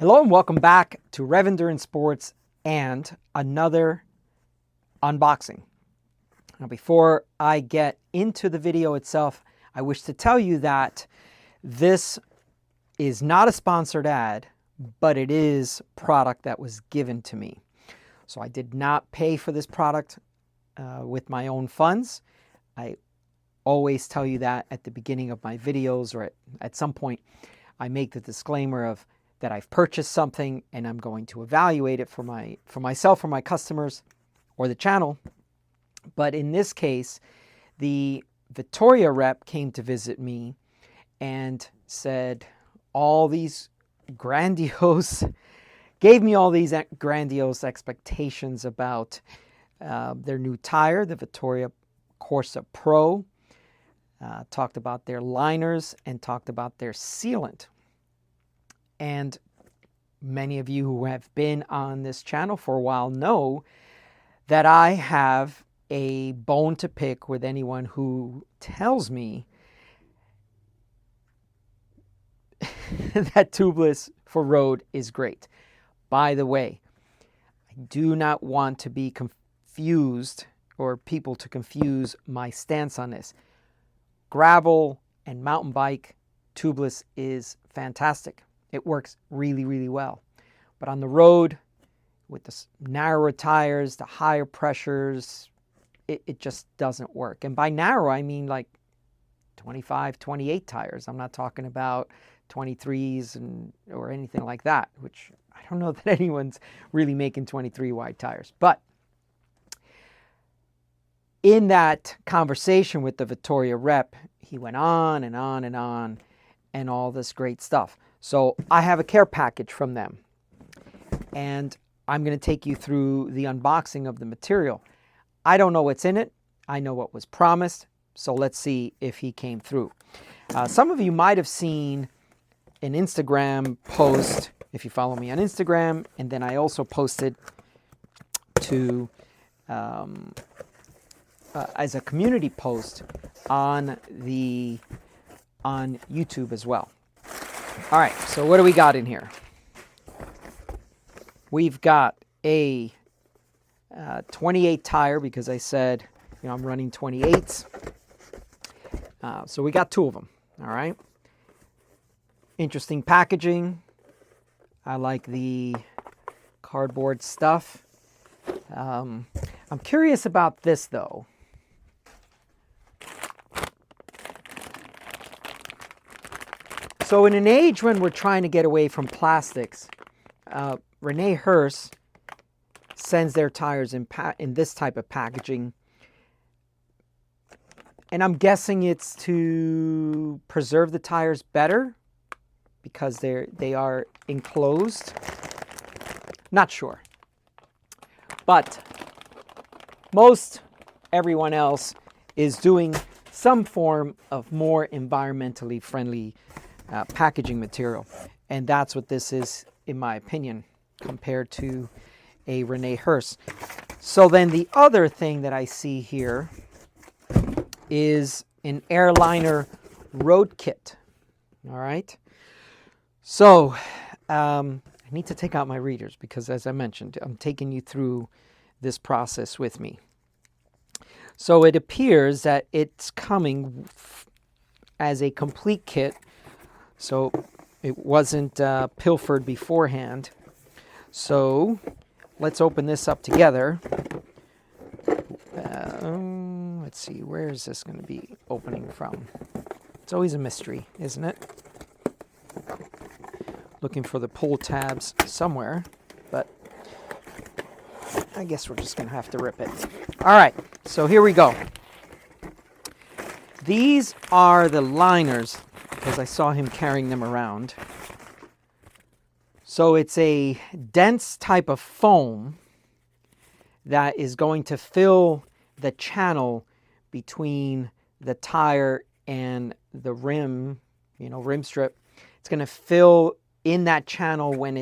Hello and welcome back to Rev Endurance Sports and another unboxing. Now, before I get into the video itself, I wish to tell you that this is not a sponsored ad, but it is product that was given to me. So I did not pay for this product with my own funds. I always tell you that at the beginning of my videos, or at some point I make the disclaimer of that I've purchased something and I'm going to evaluate it for myself, for my customers, or the channel. But in this case, the Vittoria rep came to visit me and said all these grandiose, gave me all these grandiose expectations about their new tire, the Vittoria Corsa Pro, talked about their liners and talked about their sealant. And many of you who have been on this channel for a while know that I have a bone to pick with anyone who tells me that tubeless for road is great. By the way, I do not want to be confused or people to confuse my stance on this. Gravel and mountain bike tubeless is fantastic. It works really, really well. But on the road, with the narrower tires, the higher pressures, it just doesn't work. And by narrow, I mean like 25, 28 tires. I'm not talking about 23s or anything like that, which I don't know that anyone's really making 23 wide tires. But in that conversation with the Vittoria rep, he went on and on and on and all this great stuff. So I have a care package from them, and I'm going to take you through the unboxing of the material. I don't know what's in it. I know what was promised. So let's see if he came through. Some of you might have seen an Instagram post, if you follow me on Instagram, and then I also posted to as a community post on YouTube as well. All right, so what do we got in here? We've got a 28 tire because I said, I'm running 28s. So we got two of them, all right? Interesting packaging. I like the cardboard stuff. I'm curious about this, though. So in an age when we're trying to get away from plastics, Rene Hurst sends their tires in this type of packaging. And I'm guessing it's to preserve the tires better because they are enclosed. Not sure. But most everyone else is doing some form of more environmentally friendly packaging material. And that's what this is, in my opinion, compared to a Rene Hurst. So then the other thing that I see here is an Airliner road kit. All right. So I need to take out my readers because, as I mentioned, I'm taking you through this process with me. So it appears that it's coming as a complete kit. So it wasn't pilfered beforehand. So let's open this up together. Let's see, where is this going to be opening from? It's always a mystery, isn't it? Looking for the pull tabs somewhere, but I guess we're just going to have to rip it. All right, so here we go. These are the liners, because I saw him carrying them around. So it's a dense type of foam that is going to fill the channel between the tire and the rim, rim strip. It's going to fill in that channel when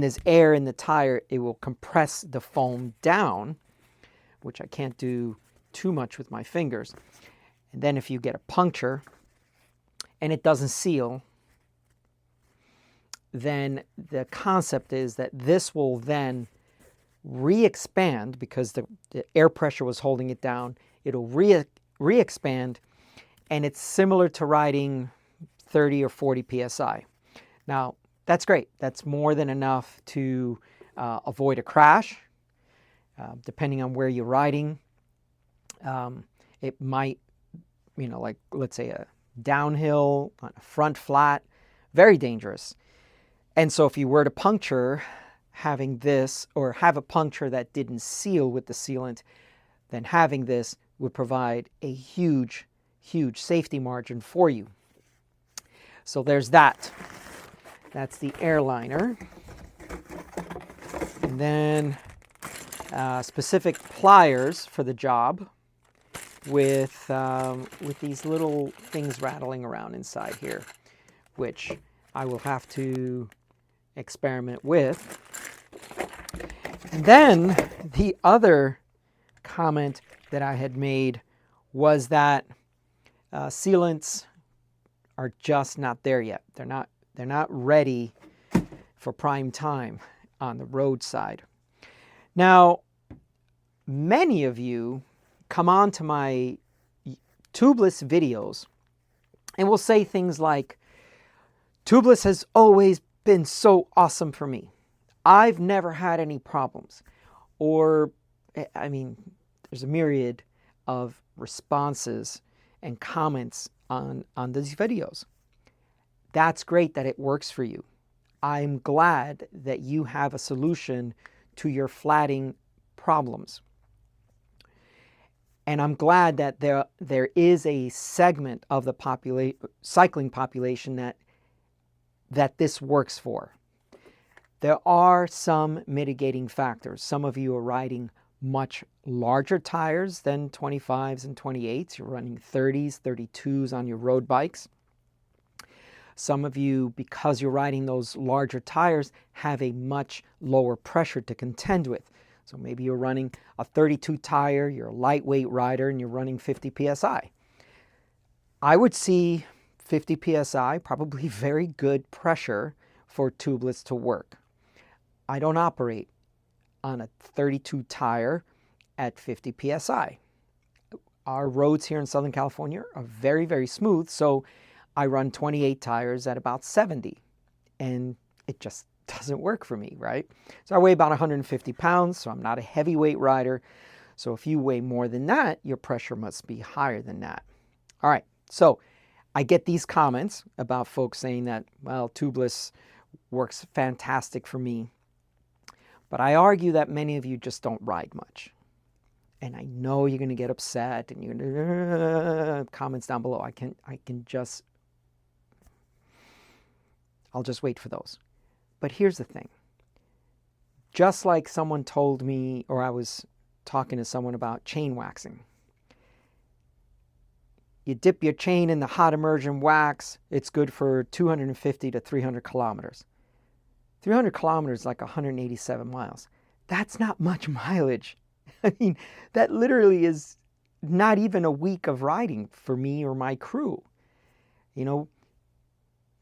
there's air in the tire. It will compress the foam down, which I can't do too much with my fingers. And then if you get a puncture and it doesn't seal, then the concept is that this will then re-expand because the air pressure was holding it down. It'll re-expand, and it's similar to riding 30 or 40 psi. Now, that's great. That's more than enough to avoid a crash, depending on where you're riding. It might, like let's say a downhill on a front flat, very dangerous. And so if you were to puncture having this, or have a puncture that didn't seal with the sealant, then having this would provide a huge, huge safety margin for you. So there's that. That's the Airliner. And then specific pliers for the job with these little things rattling around inside here, which I will have to experiment with. And then the other comment that I had made was that sealants are just not there yet. They're not ready for prime time on the roadside. Now, many of you come on to my tubeless videos and will say things like, tubeless has always been so awesome for me. I've never had any problems. Or, there's a myriad of responses and comments on these videos. That's great that it works for you. I'm glad that you have a solution to your flatting problems. And I'm glad that there is a segment of the cycling population that this works for. There are some mitigating factors. Some of you are riding much larger tires than 25s and 28s. You're running 30s, 32s on your road bikes. Some of you, because you're riding those larger tires, have a much lower pressure to contend with. So maybe you're running a 32 tire, you're a lightweight rider, and you're running 50 psi. I would see 50 psi, probably very good pressure for tubeless to work. I don't operate on a 32 tire at 50 psi. Our roads here in Southern California are very, very smooth, so I run 28 tires at about 70, and it just doesn't work for me, right? So I weigh about 150 pounds, so I'm not a heavyweight rider. So if you weigh more than that, your pressure must be higher than that. All right, so I get these comments about folks saying that, well, tubeless works fantastic for me. But I argue that many of you just don't ride much. And I know you're going to get upset, and you're going to comments down below. I'll just wait for those. But here's the thing. Just like someone told me, or I was talking to someone about chain waxing. You dip your chain in the hot immersion wax. It's good for 250 to 300 kilometers. 300 kilometers is like 187 miles. That's not much mileage. I mean, that literally is not even a week of riding for me or my crew. You know,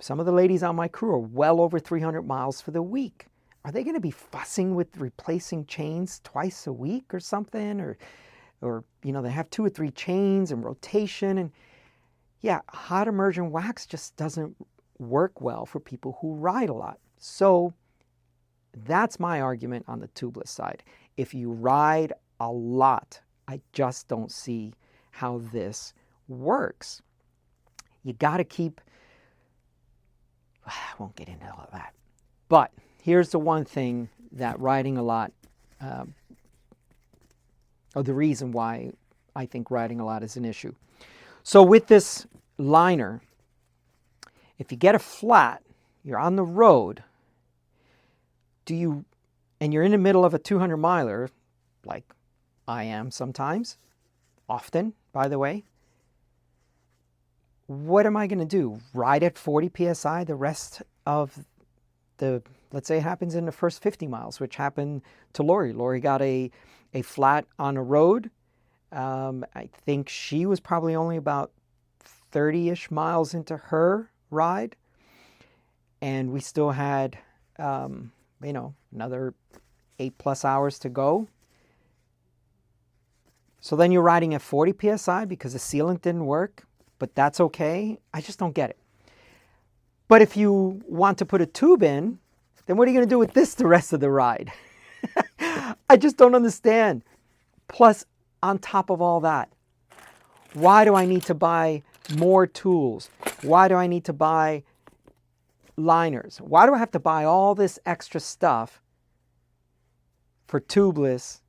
some of the ladies on my crew are well over 300 miles for the week. Are they going to be fussing with replacing chains twice a week or something? Or they have 2 or 3 chains and rotation. And yeah, hot immersion wax just doesn't work well for people who ride a lot. So that's my argument on the tubeless side. If you ride a lot, I just don't see how this works. You got to keep, I won't get into all that. But here's the one thing that riding a lot, or the reason why I think riding a lot is an issue. So with this liner, if you get a flat, you're on the road, and you're in the middle of a 200 miler, like I am sometimes, often, by the way, what am I going to do? Ride at 40 psi the rest of let's say it happens in the first 50 miles, which happened to Lori. Lori got a flat on a road. I think she was probably only about 30-ish miles into her ride. and we still had, another 8+ hours to go. So then you're riding at 40 PSI because the sealant didn't work, but that's okay. I just don't get it. But if you want to put a tube in, then what are you going to do with this the rest of the ride? I just don't understand. Plus, on top of all that, why do I need to buy more tools? Why do I need to buy liners? Why do I have to buy all this extra stuff for tubeless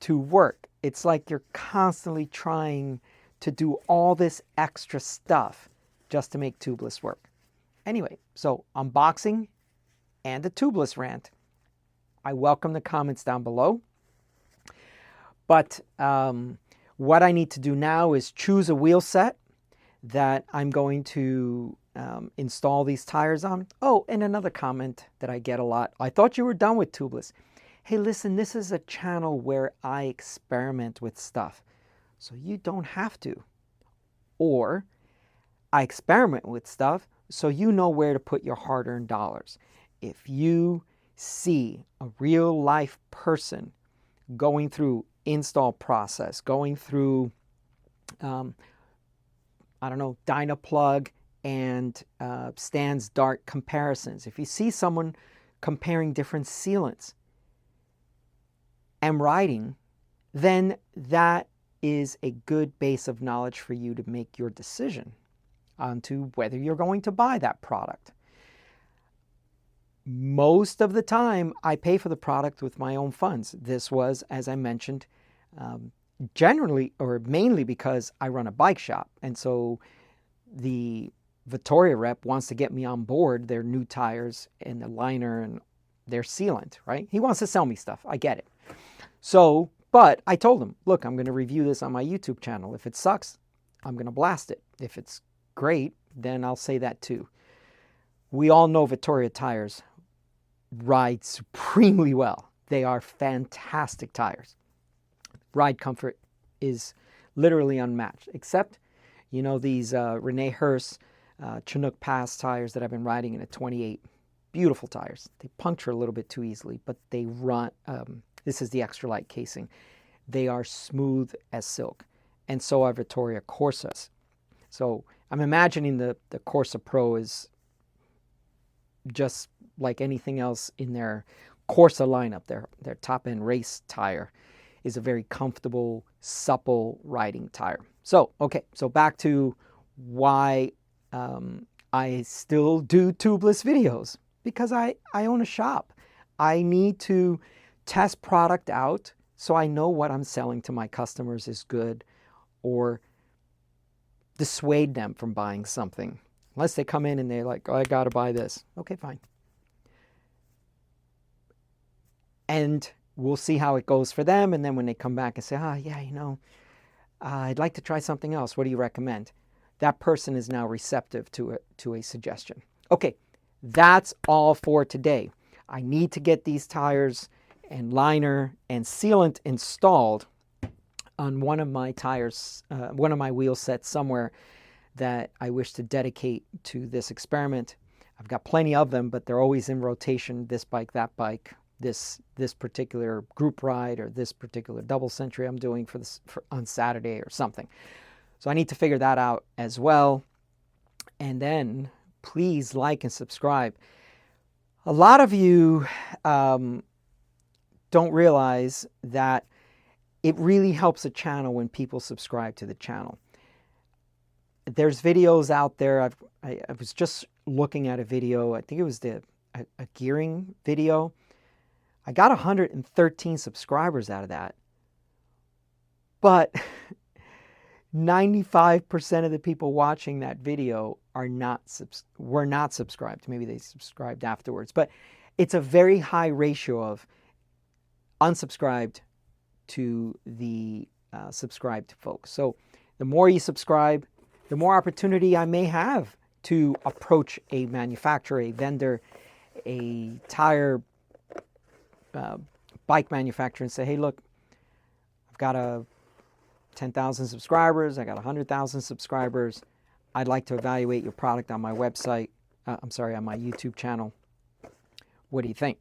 to work? It's like you're constantly trying to do all this extra stuff just to make tubeless work. Anyway, so unboxing and a tubeless rant. I welcome the comments down below. But what I need to do now is choose a wheel set that I'm going to install these tires on. Oh, and another comment that I get a lot. I thought you were done with tubeless. Hey, listen, this is a channel where I experiment with stuff, so you don't have to. Or I experiment with stuff so you know where to put your hard-earned dollars. If you see a real life person going through install process, going through, Dynaplug and Stan's Dart comparisons, if you see someone comparing different sealants and riding, then that is a good base of knowledge for you to make your decision onto whether you're going to buy that product. Most of the time, I pay for the product with my own funds. This was, as I mentioned, generally or mainly because I run a bike shop. And so the Vittoria rep wants to get me on board their new tires and the liner and their sealant, right? He wants to sell me stuff. I get it. So, but I told him, look, I'm going to review this on my YouTube channel. If it sucks, I'm going to blast it. If it's great, then I'll say that too. We all know Vittoria tires ride supremely well. They are fantastic tires. Ride comfort is literally unmatched, except, these Rene Hurst Chinook Pass tires that I've been riding in a 28. Beautiful tires. They puncture a little bit too easily, but they run. This is the extra light casing. They are smooth as silk, and so are Vittoria Corsas. So I'm imagining the Corsa Pro is just like anything else in their Corsa lineup. Their top-end race tire is a very comfortable, supple riding tire. So, okay, so back to why I still do tubeless videos. Because I own a shop. I need to test product out so I know what I'm selling to my customers is good, or dissuade them from buying something. Unless they come in and they're like, oh, I got to buy this. Okay, fine. And we'll see how it goes for them. And then when they come back and say, I'd like to try something else. What do you recommend? That person is now receptive to a suggestion. Okay, that's all for today. I need to get these tires and liner and sealant installed on one of my tires, one of my wheel sets somewhere that I wish to dedicate to this experiment. I've got plenty of them, but they're always in rotation. This bike, that bike, this particular group ride, or this particular double century I'm doing on Saturday or something. So I need to figure that out as well. And then please like and subscribe. A lot of you don't realize that it really helps a channel when people subscribe to the channel. There's videos out there. I was just looking at a video. I think it was a gearing video. I got 113 subscribers out of that. But 95% of the people watching that video were not subscribed. Maybe they subscribed afterwards. But it's a very high ratio of unsubscribed to the subscribed folks. So the more you subscribe, the more opportunity I may have to approach a manufacturer, a vendor, a tire bike manufacturer and say, hey, look, I've got 10,000 subscribers. I got 100,000 subscribers. I'd like to evaluate your product on my website. on my YouTube channel. What do you think?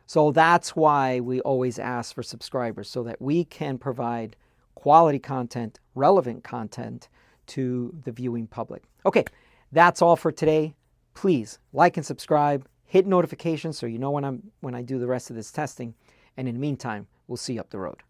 So that's why we always ask for subscribers, so that we can provide quality content, relevant content to the viewing public. Okay, that's all for today. Please like and subscribe, hit notifications so you know when I do the rest of this testing. And in the meantime, we'll see you up the road.